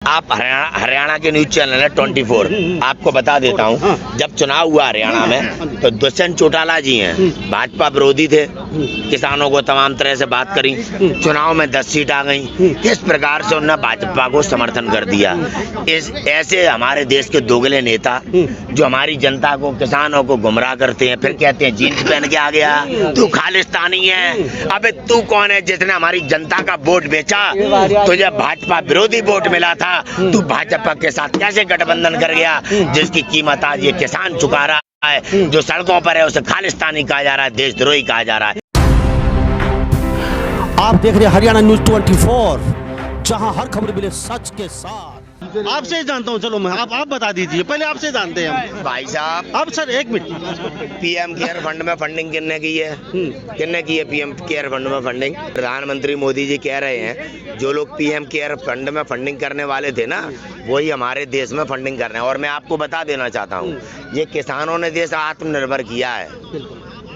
आप हरियाणा के news channel है 24, आपको बता देता हूँ। जब चुनाव हुआ हरियाणा में तो दुष्यंत चौटाला जी हैं, भाजपा विरोधी थे, किसानों को तमाम तरह से बात करी, चुनाव में 10 सीट आ गई। किस प्रकार से उन्होंने भाजपा को समर्थन कर दिया। ऐसे हमारे देश के दोगले नेता जो हमारी जनता को, किसानों को गुमराह करते हैं, फिर कहते हैं जीन्स पहन के आ गया, तू खालिस्तानी है। अबे तू कौन है जिसने हमारी जनता का वोट बेचा? तुझे भाजपा विरोधी वोट मिला था, तू भाजपा के साथ कैसे गठबंधन कर गया, जिसकी कीमत आज ये किसान चुका रहा है। जो सड़कों पर है उसे खालिस्तानी कहा जा रहा है, देशद्रोही कहा जा रहा है। आप देख रहे हैं हरियाणा न्यूज 24, जहां हर खबर मिले सच के साथ। आपसे ही जानता हूँ, चलो मैं आप बता दीजिए, पहले आपसे जानते हैं हम। भाई साहब, अब सर एक मिनट, पीएम केयर फंड में फंडिंग किसने की है? किसने की है पीएम केयर फंड में फंडिंग? प्रधानमंत्री मोदी जी कह रहे हैं जो लोग पीएम केयर फंड में फंडिंग करने वाले थे ना, वही हमारे देश में फंडिंग कर रहे हैं। और मैं आपको बता देना चाहता हूँ, ये किसानों ने देश आत्मनिर्भर किया है।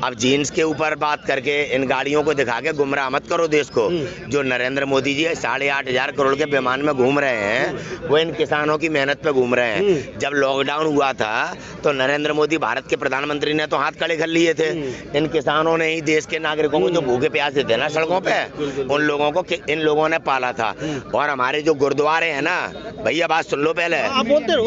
अब जीन्स के ऊपर बात करके इन गाड़ियों को दिखा के गुमराह मत करो देश को। जो नरेंद्र मोदी जी 8,500 करोड़ के विमान में घूम रहे हैं, वो इन किसानों की मेहनत पे घूम रहे हैं। जब लॉकडाउन हुआ था तो नरेंद्र मोदी भारत के प्रधानमंत्री ने तो हाथ खड़े कर लिए थे। इन किसानों ने ही देश के नागरिकों को, जो भूखे प्यासे थे ना सड़कों पे, उन लोगों को इन लोगों ने पाला था। और हमारे जो गुरुद्वारे हैं ना, भैया बात सुन लो पहले,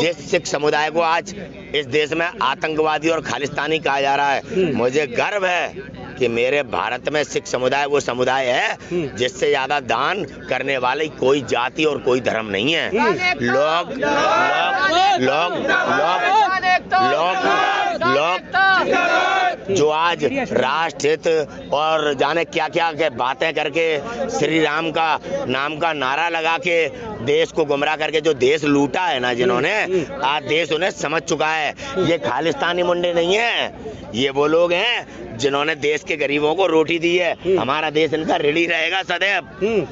जिस सिख समुदाय को आज इस देश में आतंकवादी और खालिस्तानी कहा जा रहा है, मुझे गर्व है कि मेरे भारत में सिख समुदाय वो समुदाय है जिससे ज्यादा दान करने वाली कोई जाति और कोई धर्म नहीं है। लोग जो आज राष्ट्र हित और जाने क्या क्या के बातें करके श्री राम का नाम का नारा लगा के देश को गुमराह करके जो देश लूटा है ना जिन्होंने, आज देश उन्हें समझ चुका है। ये खालिस्तानी मुंडे नहीं है, ये वो लोग हैं जिन्होंने देश के गरीबों को रोटी दी है। हमारा देश इनका ऋणी रहेगा सदैव।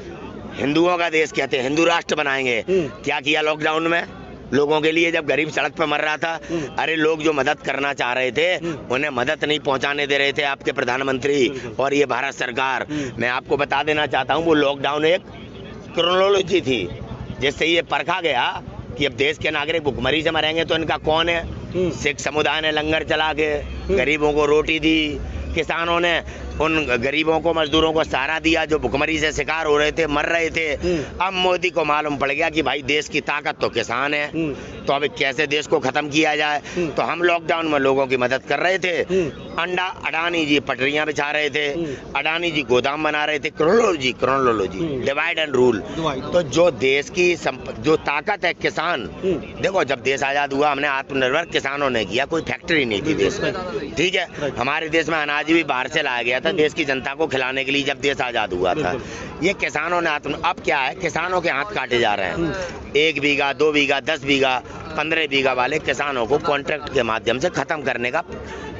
हिंदुओं का देश कहते हैं, हिंदू राष्ट्र बनाएंगे। क्या किया लॉकडाउन में लोगों के लिए, जब गरीब सड़क पर मर रहा था? अरे लोग जो मदद करना चाह रहे थे उन्हें मदद नहीं पहुंचाने दे रहे थे आपके प्रधानमंत्री और ये भारत सरकार। मैं आपको बता देना चाहता हूं, वो लॉकडाउन एक क्रोनोलॉजी थी जिससे ये परखा गया कि अब देश के नागरिक भुखमरी से मरेंगे तो इनका कौन है। सिख समुदाय ने लंगर चला के गरीबों को रोटी दी, किसानों ने उन गरीबों को, मजदूरों को सहारा दिया जो भुखमरी से शिकार हो रहे थे, मर रहे थे। अब मोदी को मालूम पड़ गया कि भाई देश की ताकत तो किसान है, तो अब कैसे देश को खत्म किया जाए। तो हम लॉकडाउन में लोगों की मदद कर रहे थे। अडानी जी पटरियां बिछा रहे थे, अडानी जी गोदाम बना रहे थे। Chronology divide and rule. तो जो देश की जो ताकत है किसान, देखो जब देश आजाद हुआ हमने आत्मनिर्भर किसानों ने किया, कोई फैक्ट्री नहीं थी देश में, ठीक है। हमारे देश में अनाज भी बाहर से लाया गया था देश की जनता को खिलाने के लिए जब देश आजाद हुआ था। ये किसानों ने अब क्या है, किसानों के हाथ काटे जा रहे हैं। 1 बीघा 2 बीघा 10 बीघा 15 बीघा वाले किसानों को कॉन्ट्रैक्ट के माध्यम से खत्म करने का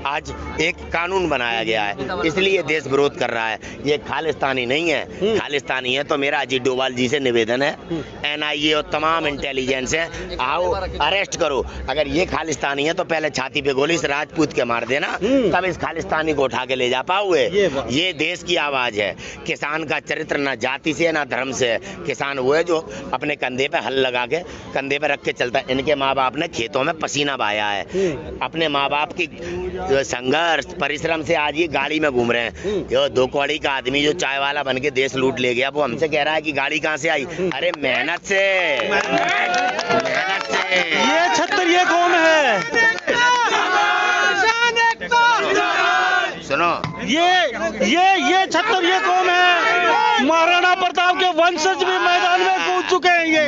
आज एक कानून बनाया गया है, इसलिए देश विरोध कर रहा है। ये खालिस्तानी नहीं है। खालिस्तानी है तो मेरा अजीत डोभाल जी से निवेदन है, NIA और तमाम इंटेलिजेंस है, आओ अरेस्ट करो। अगर ये खालिस्तानी है तो पहले छाती पे गोली से राजपूत के मार देना, तब इस खालिस्तानी को उठा के ले जा पाओगे। ये देश की आवाज है। किसान का चरित्र ना जाति से ना धर्म से। किसान वो है जो अपने कंधे पे हल लगा के कंधे पे रख के चलता है। इनके माँ बाप ने खेतों में पसीना बहाया है, अपने माँ बाप की संघर्ष परिश्रम से आज ये गाड़ी में घूम रहे हैं। जो 2 कौड़ी का आदमी जो चाय वाला बन के देश लूट ले गया, वो हमसे कह रहा है कि गाड़ी कहाँ से आई? अरे मेहनत से। ये छत्तर ये कौन है? सुनो, ये छत्तर ये कौन है? महाराणा प्रताप के वंशज भी मैदान में कूद चुके हैं। ये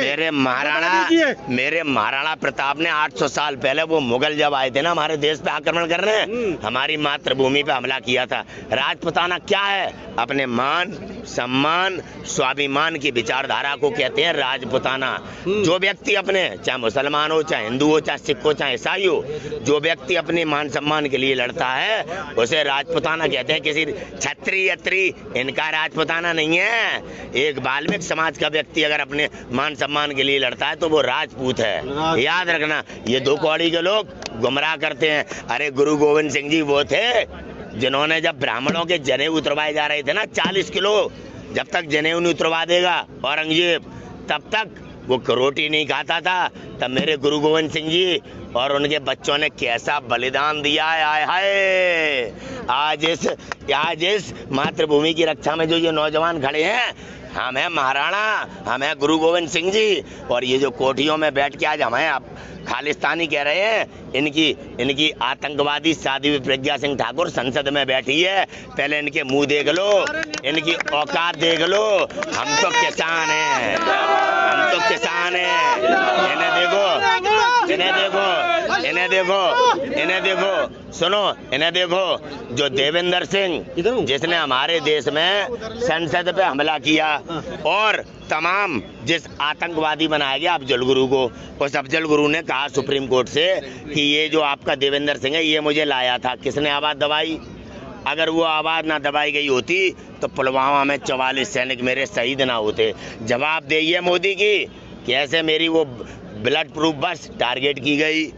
मेरे महाराणा प्रताप ने 800 साल पहले, वो मुगल जब आए थे ना हमारे देश पे आक्रमण करने, हमारी मातृभूमि पे हमला किया था। राजपुताना क्या है? अपने मान सम्मान स्वाभिमान की विचारधारा को कहते हैं राजपुताना। जो व्यक्ति अपने, चाहे मुसलमान हो, चाहे हिंदू हो, चाहे सिख हो, चाहे ईसाई हो, जो व्यक्ति अपने मान सम्मान के लिए लड़ता है उसे राजपुताना कहते हैं। किसी छत्री यत्री इनका राजपुताना नहीं है। एक बाल्मीकि समाज का व्यक्ति अगर अपने मान सम्मान के लिए लड़ता है तो वो राजपूत है। याद रखना, ये 2 कौड़ी के लोग गुमराह करते हैं। अरे गुरु गोविंद सिंह जी वो थे जिन्होंने, जब ब्राह्मणों के जनेऊ उतरवाए जा रहे थे ना 40 किलो, जब तक जनेऊ नहीं उतरवा देगा औरंगजेब, तब तक वो रोटी नहीं खाता था, तब मेरे गुरु गोविंद सिंह जी और उनके बच्चों ने कैसा बलिदान दिया है। आय हाय, आज इस मातृभूमि की रक्षा में जो ये नौजवान खड़े हैं, हम हैं महाराणा, हम हैं गुरु गोविंद सिंह जी। और ये जो कोठियों में बैठ के आज हमें आप खालिस्तानी कह रहे हैं, इनकी आतंकवादी साध्वी प्रज्ञा सिंह ठाकुर संसद में बैठी है। पहले इनके मुंह देख लो, इनकी औकात देख लो। हम तो किसान हैं, हम तो किसान हैं। इन्हें देखो, इन्हें देखो, इन्हें देखो, इन्हें देखो, सुनो, इन्हें देखो। जो देवेंद्र सिंह जिसने हमारे देश में संसद पे हमला किया और तमाम जिस आतंकवादी बनाया गया अफजल गुरु को, उस अफजल गुरु ने कहा सुप्रीम कोर्ट से कि ये जो आपका देवेंद्र सिंह है ये मुझे लाया था, किसने आवाज दबाई? अगर वो आवाज ना दबाई गई होती तो पुलवामा में 44 सैनिक मेरे शहीद ना होते। जवाब देइए मोदी की, कैसे मेरी वो ब्लड प्रूफ बस टारगेट की गई,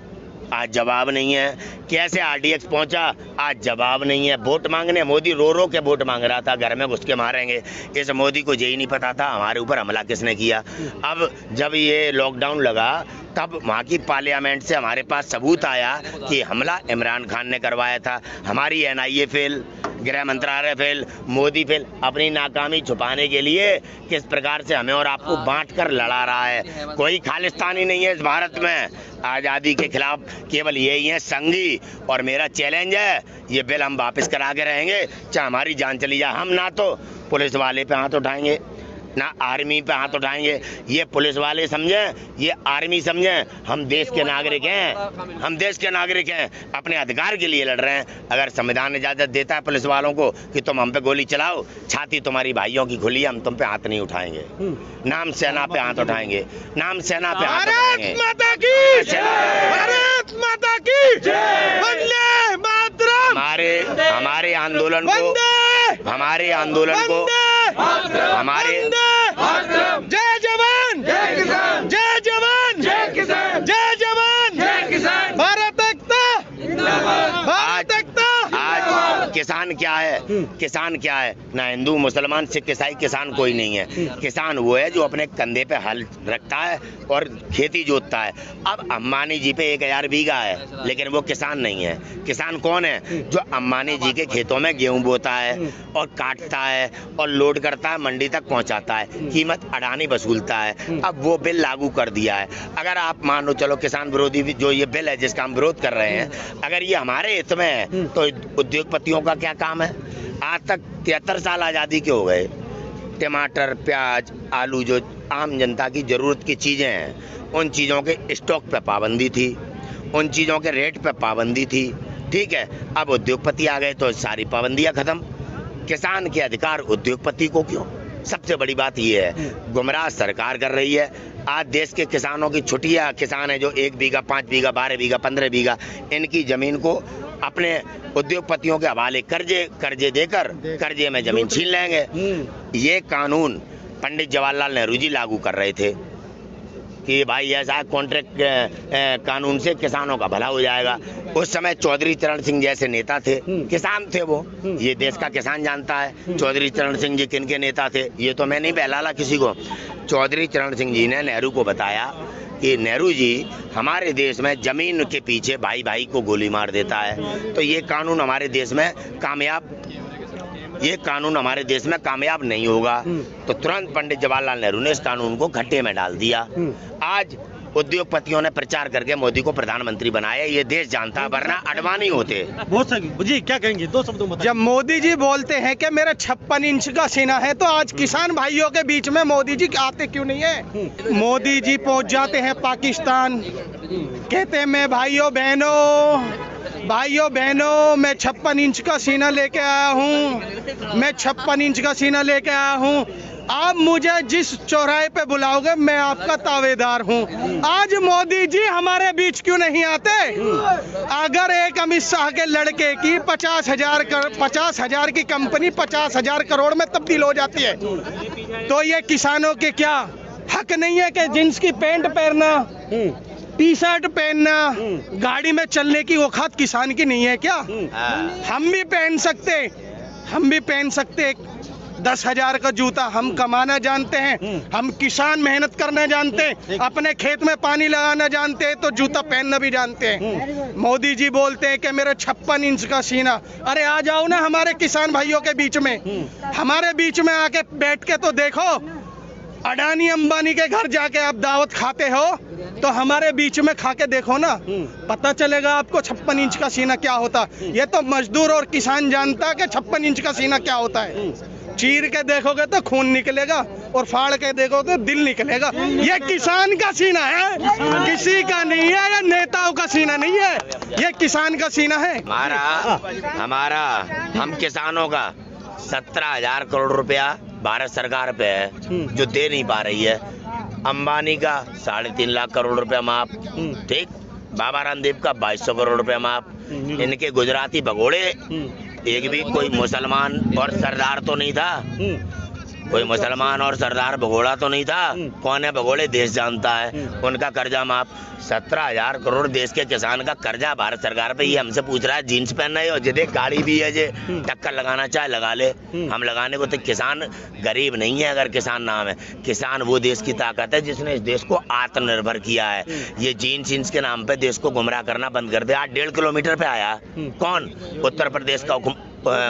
आज जवाब नहीं है। कैसे RDX पहुंचा, आज जवाब नहीं है। वोट मांगने मोदी रो रो के वोट मांग रहा था, घर में घुस के मारेंगे। इस मोदी को यही नहीं पता था हमारे ऊपर हमला किसने किया। अब जब ये लॉकडाउन लगा तब वहाँ की पार्लियामेंट से हमारे पास सबूत आया कि हमला इमरान खान ने करवाया था। हमारी NIA फेल, गृह मंत्रालय फेल, मोदी फेल। अपनी नाकामी छुपाने के लिए किस प्रकार से हमें और आपको बांट कर लड़ा रहा है। कोई खालिस्तानी नहीं है इस भारत में, आज़ादी के खिलाफ केवल यही है संघी। और मेरा चैलेंज है, ये बिल हम वापस करा के रहेंगे चाहे हमारी जान चली जाए। हम ना तो पुलिस वाले पे हाथ उठाएंगे, ना आर्मी पे हाथ उठाएंगे। ये पुलिस वाले समझें, ये आर्मी समझें, हम देश के नागरिक हैं, हम देश के नागरिक हैं, अपने अधिकार के लिए लड़ रहे हैं। अगर संविधान इजाजत देता है पुलिस वालों को कि तुम हम पे गोली चलाओ, छाती तुम्हारी भाइयों की खुली, हम तुम पे हाथ नहीं उठाएंगे। नाम सेना पे हाथ उठाएंगे, नाम सेना पे हाथ उठाएंगे। भारत माता की जय, भारत माता की जय, वंदे मातरम। हमारे आंदोलन को, हमारे आंदोलन को, हमारे जय जवान, जय किसान, जय जवान, जय किसान, जय जवान, जय किसान। भारत एकता, भारत एकता। आज किसान क्या है, किसान क्या है? ना हिंदू मुसलमान सिख ईसाई, किसान कोई नहीं है। किसान वो है जो अपने कंधे पे हल रखता है और खेती जोतता है। अब अंबानी जी पे 1000 बीघा है, लेकिन वो किसान नहीं है। किसान कौन है? जो अंबानी जी के खेतों में गेहूं बोता है और काटता है और लोड करता है, मंडी तक पहुंचाता है, कीमत अडानी वसूलता है। अब वो बिल लागू कर दिया है। अगर आप मानो चलो किसान विरोधी जो ये बिल है जिसका हम विरोध कर रहे हैं, अगर ये हमारे हित में है तो उद्योगपतियों का क्या काम है? आज तक 73 साल आज़ादी के हो गए। टमाटर, प्याज, आलू जो आम जनता की जरूरत की चीज़ें हैं, उन चीज़ों के स्टॉक पे पाबंदी थी, उन चीज़ों के रेट पे पाबंदी थी। ठीक है, अब उद्योगपति आ गए तो सारी पाबंदियां खत्म। किसान के अधिकार उद्योगपति को क्यों? सबसे बड़ी बात ये है, गुमराह सरकार कर रही है। आज देश के किसानों की छुट्टियां, किसान है जो 1 बीघा, 5 बीघा, 12 बीघा, 15 बीघा, इनकी जमीन को अपने उद्योगपतियों के हवाले कर्जे देकर कर्जे में जमीन छीन लेंगे। ये कानून पंडित जवाहरलाल नेहरू जी लागू कर रहे थे कि भाई ऐसा कॉन्ट्रैक्ट कानून से किसानों का भला हो जाएगा। उस समय चौधरी चरण सिंह जैसे नेता थे, किसान थे वो, ये देश का किसान जानता है चौधरी चरण सिंह जी किन के नेता थे। ये तो मैं नहीं बहलाला किसी को। चौधरी चरण सिंह जी ने नेहरू को बताया कि नेहरू जी हमारे देश में जमीन के पीछे भाई भाई को गोली मार देता है, तो ये कानून हमारे देश में कामयाब नहीं होगा। तो तुरंत पंडित जवाहरलाल नेहरू ने इस कानून को खट्टे में डाल दिया। आज उद्योगपतियों ने प्रचार करके मोदी को प्रधानमंत्री बनाया। ये देश जानता है, वरना अडवाणी होते। बहुत सही जी, क्या कहेंगे? 2 शब्दों में। जब मोदी जी बोलते हैं कि मेरा 56 इंच का सीना है, तो आज किसान भाइयों के बीच में मोदी जी आते क्यों नहीं है? मोदी जी पहुंच जाते हैं पाकिस्तान, कहते हैं मैं भाइयों बहनों मैं 56 इंच का सीना लेके आया हूँ, मैं 56 इंच का सीना लेके आया हूँ। आप मुझे जिस चौराहे पे बुलाओगे मैं आपका तावेदार हूँ। आज मोदी जी हमारे बीच क्यों नहीं आते? अगर एक अमित शाह के लड़के की 50,000 की कंपनी 50,000 करोड़ में तब्दील हो जाती है, तो ये किसानों के क्या हक नहीं है कि जींस की पैंट पहनना, टी शर्ट पहनना, गाड़ी में चलने की औकात किसान की नहीं है क्या? हम भी पहन सकते 10,000 का जूता हम कमाना जानते हैं, हम किसान मेहनत करना जानते हैं, अपने खेत में पानी लगाना जानते हैं, तो जूता पहनना भी जानते हैं। मोदी जी बोलते हैं कि मेरा 56 इंच का सीना। अरे आ जाओ ना हमारे किसान भाइयों के बीच में, हमारे बीच में आके बैठ के तो देखो। अडानी अंबानी के घर जाके आप दावत खाते हो तो हमारे बीच में खा के देखो ना, पता चलेगा आपको 56 इंच का सीना क्या होता। ये तो मजदूर और किसान जानता है कि 56 इंच का सीना क्या होता है। चीर के देखोगे तो खून निकलेगा और फाड़ के देखोगे तो दिल निकलेगा। ये किसान का सीना है, किसी का नहीं है, ये नेताओं का सीना नहीं है, ये किसान का सीना है। हमारा हम किसानों का 17,000 करोड़ रुपया भारत सरकार पे है जो दे नहीं पा रही है। अंबानी का 3.5 लाख करोड़ रुपया माफ, ठीक। बाबा रामदेव का 2200 करोड़ रुपया माफ। इनके गुजराती भगोड़े, एक भी कोई मुसलमान और सरदार तो नहीं था, कोई मुसलमान और सरदार भगोड़ा तो नहीं था। कौन है भगोड़े, देश जानता है। उनका कर्जा माफ। 17,000 करोड़ देश के किसान का कर्जा भारत सरकार पे। ये हमसे पूछ रहा है जीन्स पहन रहे हो, जिदे गाड़ी भी है, जे टक्कर लगाना चाहे लगा ले। हम लगाने को तो, किसान गरीब नहीं है अगर किसान नाम है। किसान वो देश की ताकत है जिसने इस देश को आत्मनिर्भर किया है। ये जीन्स के नाम पे देश को गुमराह करना बंद कर दे। आज 1.5 किलोमीटर पे आया कौन, उत्तर प्रदेश का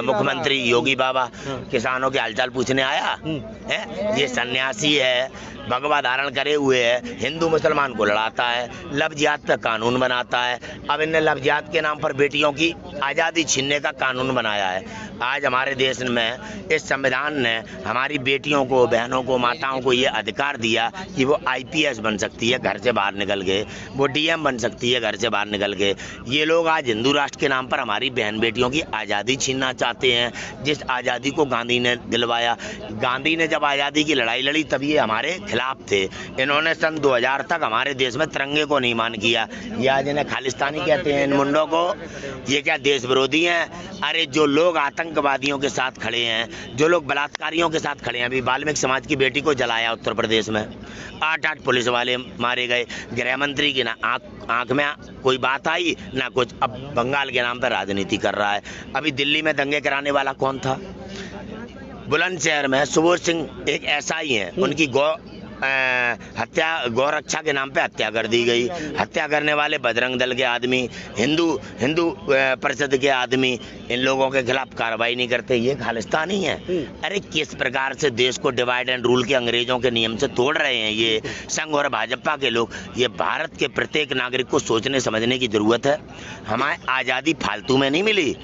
मुख्यमंत्री योगी बाबा किसानों के हालचाल पूछने आया है। ये सन्यासी है, भगवा धारण करे हुए है, हिंदू मुसलमान को लड़ाता है, लव जिहाद पे कानून बनाता है। अब इनने लव जिहाद के नाम पर बेटियों की आज़ादी छीनने का कानून बनाया है। आज हमारे देश में इस संविधान ने हमारी बेटियों को, बहनों को, माताओं को ये अधिकार दिया कि वो IPS बन सकती है घर से बाहर निकल के, वो DM बन सकती है घर से बाहर निकल के। ये लोग आज हिंदू राष्ट्र के नाम पर हमारी बहन बेटियों की आज़ादी छीनना चाहते हैं, जिस आज़ादी को गांधी ने दिलवाया। गांधी ने जब आज़ादी की लड़ाई लड़ी तब ये हमारे खिलाफ थे। इन्होंने सन 2000 तक हमारे देश में तिरंगे को नहीं मान किया। ये आज इन्हें खालिस्तानी कहते हैं, इन मुंडों को। ये क्या देश विरोधी हैं? अरे जो लोग आतंकवादियों के साथ खड़े हैं, जो लोग बलात्कारियों के साथ खड़े हैं, अभी वाल्मीकि समाज की बेटी को जलाया उत्तर प्रदेश में, 8 पुलिस वाले मारे गए। गृह मंत्री की ना आंख में कोई बात आई ना कुछ। अब बंगाल के नाम पर राजनीति कर रहा है। अभी दिल्ली में दंगे कराने वाला कौन था? बुलंदशहर में सुबोध सिंह एक SI हैं, उनकी गौरक्षा के नाम पे हत्या कर दी गई। हत्या करने वाले बजरंग दल के आदमी, हिंदू परिषद के आदमी, इन लोगों के खिलाफ कार्रवाई नहीं करते। ये खालिस्तानी है। अरे किस प्रकार से देश को डिवाइड एंड रूल के अंग्रेजों के नियम से तोड़ रहे हैं ये संघ और भाजपा के लोग। ये भारत के प्रत्येक नागरिक को सोचने समझने की जरूरत है। हमें आज़ादी फालतू में नहीं मिली।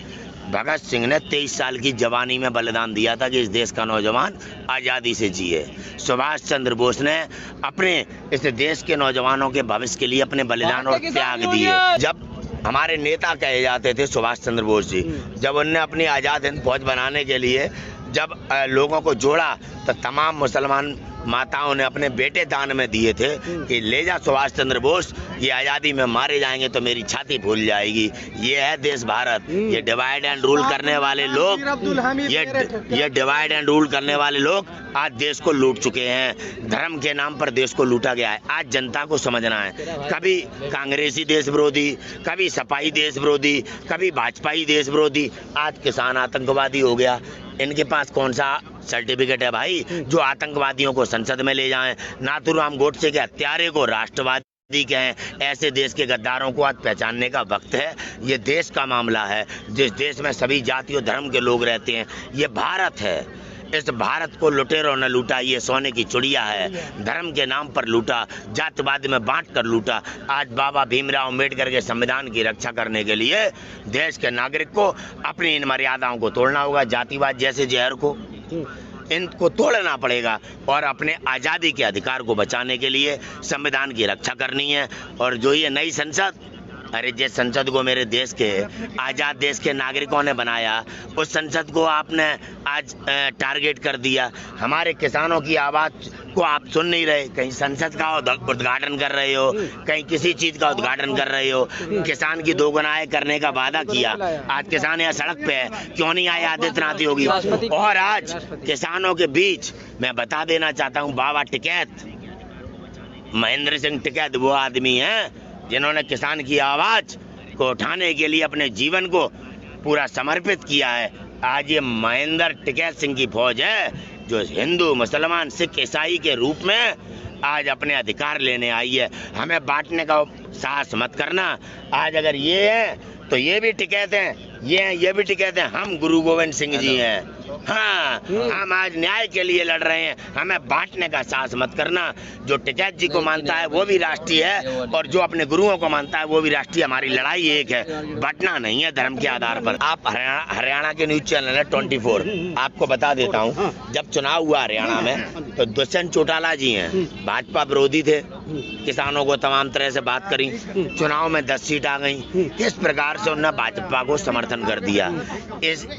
भगत सिंह ने 23 साल की जवानी में बलिदान दिया था कि इस देश का नौजवान आज़ादी से जिए। सुभाष चंद्र बोस ने अपने इस देश के नौजवानों के भविष्य के लिए अपने बलिदान और त्याग दिए। जब हमारे नेता कहे जाते थे सुभाष चंद्र बोस जी, जब उनने अपनी आज़ाद हिंद फौज बनाने के लिए जब लोगों को जोड़ा तो तमाम मुसलमान माताओं ने अपने बेटे दान में दिए थे कि ले जा सुभाष चंद्र बोस, ये आज़ादी में मारे जाएंगे तो मेरी छाती फूल जाएगी। ये है देश भारत। ये डिवाइड एंड रूल करने वाले लोग, ये डिवाइड एंड रूल करने वाले लोग आज देश को लूट चुके हैं। धर्म के नाम पर देश को लूटा गया है। आज जनता को समझना है, कभी कांग्रेसी देश विरोधी, कभी सपाई देश विरोधी, कभी भाजपाई देश विरोधी, आज किसान आतंकवादी हो गया। इनके पास कौन सा सर्टिफिकेट है भाई जो आतंकवादियों को संसद में ले जाएं? नाथूराम गोडसे के हत्यारे को राष्ट्रवादी कहें। ऐसे देश के गद्दारों को आज पहचानने का वक्त है। ये देश का मामला है, जिस देश में सभी जाति और धर्म के लोग रहते हैं। ये भारत है। इस भारत को लुटेरों ने लूटा। ये सोने की चिड़िया है। धर्म के नाम पर लूटा, जातिवाद में बांट कर लूटा। आज बाबा भीमराव अम्बेडकर के संविधान की रक्षा करने के लिए देश के नागरिक को अपनी इन मर्यादाओं को तोड़ना होगा। जातिवाद जैसे जहर को, इनको तोड़ना पड़ेगा और अपने आज़ादी के अधिकार को बचाने के लिए संविधान की रक्षा करनी है। और जो ये नई संसद, अरे जिस संसद को मेरे देश के आज़ाद देश के नागरिकों ने बनाया, उस संसद को आपने आज टारगेट कर दिया। हमारे किसानों की आवाज़ को आप सुन नहीं रहे। कहीं संसद का उद्घाटन कर रहे हो, कहीं किसी चीज़ का उद्घाटन कर रहे हो। किसान की दोगुनाई करने का वादा किया, आज किसान यहाँ सड़क पे है। क्यों नहीं आए आदित्यनाथ योगी? और आज किसानों के बीच मैं बता देना चाहता हूँ, बाबा टिकैत, महेंद्र सिंह टिकैत वो आदमी हैं जिन्होंने किसान की आवाज़ को उठाने के लिए अपने जीवन को पूरा समर्पित किया है। आज ये महेंद्र टिकैत सिंह की फौज है जो हिंदू मुसलमान सिख ईसाई के रूप में आज अपने अधिकार लेने आई है। हमें बांटने का साहस मत करना। आज अगर ये है तो ये भी टिकैत हैं, ये भी टिकैत हैं। हम गुरु गोविंद सिंह जी हैं। हाँ, हम आज न्याय के लिए लड़ रहे हैं। हमें बांटने का साहस मत करना। जो टिकैत जी को मानता है वो भी राष्ट्रीय है और जो अपने गुरुओं को मानता है वो भी राष्ट्रीय। हमारी लड़ाई एक है, बांटना नहीं है धर्म के आधार पर। आप हरियाणा के न्यूज चैनल है 24, आपको बता देता हूँ, जब चुनाव हुआ हरियाणा में तो दुष्यंत चौटाला जी हैं, भाजपा विरोधी थे, किसानों को तमाम तरह से बात करी, चुनाव में 10 सीट आ गई। किस प्रकार से उन्होंने भाजपा को समर्थन कर दिया।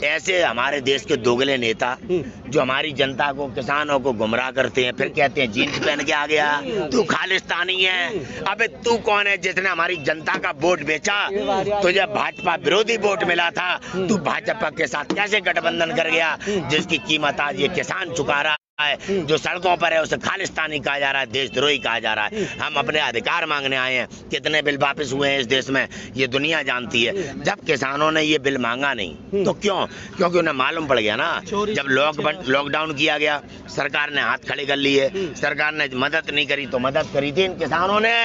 ऐसे हमारे देश के दोगले नेता जो हमारी जनता को, किसानों को गुमराह करते हैं, फिर कहते हैं जीन्स पहन के आ गया तू खालिस्तानी है। अबे तू कौन है जिसने हमारी जनता का वोट बेचा? तुझे भाजपा विरोधी वोट मिला था, तू भाजपा के साथ कैसे गठबंधन कर गया जिसकी कीमत आज ये किसान चुका रहा है। जो सड़कों पर है उसे खालिस्तानी कहा जा रहा है, देशद्रोही कहा जा रहा है। हम अपने अधिकार मांगने आए हैं। कितने बिल वापस हुए हैं इस देश में ये दुनिया जानती है। जब किसानों ने ये बिल मांगा नहीं तो क्यों? क्योंकि उन्हें मालूम पड़ गया ना, जब लॉकडाउन किया गया सरकार ने हाथ खड़े कर लिए, सरकार ने मदद नहीं करी तो मदद करी थी इन किसानों ने।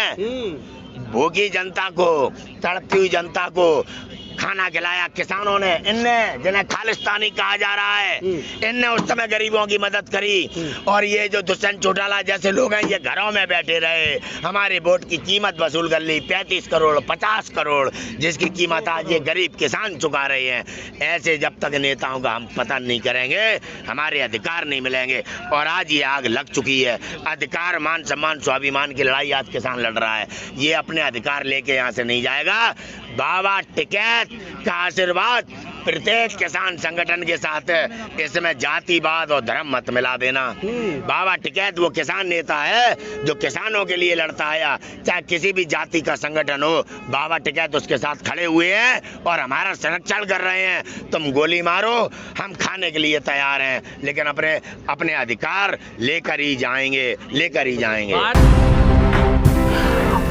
भूखी जनता को, तड़पती हुई जनता को खाना खिलाया किसानों ने। इनने जिन्हें खालिस्तानी कहा जा रहा है, इनने उस समय गरीबों की मदद करी। और ये जो दुष्यंत चौटाला जैसे लोग हैं ये घरों में बैठे रहे, हमारे वोट की कीमत वसूल कर ली 35 करोड़ 50 करोड़, जिसकी कीमत आज ये गरीब किसान चुका रहे हैं। ऐसे जब तक नेताओं का हम पतन नहीं करेंगे हमारे अधिकार नहीं मिलेंगे। और आज ये आग लग चुकी है। अधिकार, मान सम्मान, स्वाभिमान की लड़ाई आज किसान लड़ रहा है। ये अपने अधिकार लेके यहाँ से नहीं जाएगा। बाबा टिकैत का आशीर्वाद प्रत्येक किसान संगठन के साथ है। इसमें जातिवाद और धर्म मत मिला देना। बाबा टिकैत वो किसान नेता है जो किसानों के लिए लड़ता है, चाहे किसी भी जाति का संगठन हो। बाबा टिकैत उसके साथ खड़े हुए हैं और हमारा संरक्षण कर रहे हैं। तुम गोली मारो, हम खाने के लिए तैयार हैं, लेकिन अपने अधिकार लेकर ही जाएंगे।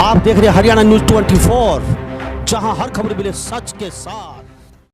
आप देख रहे हैं हरियाणा न्यूज 24, जहां हर खबर मिले सच के साथ।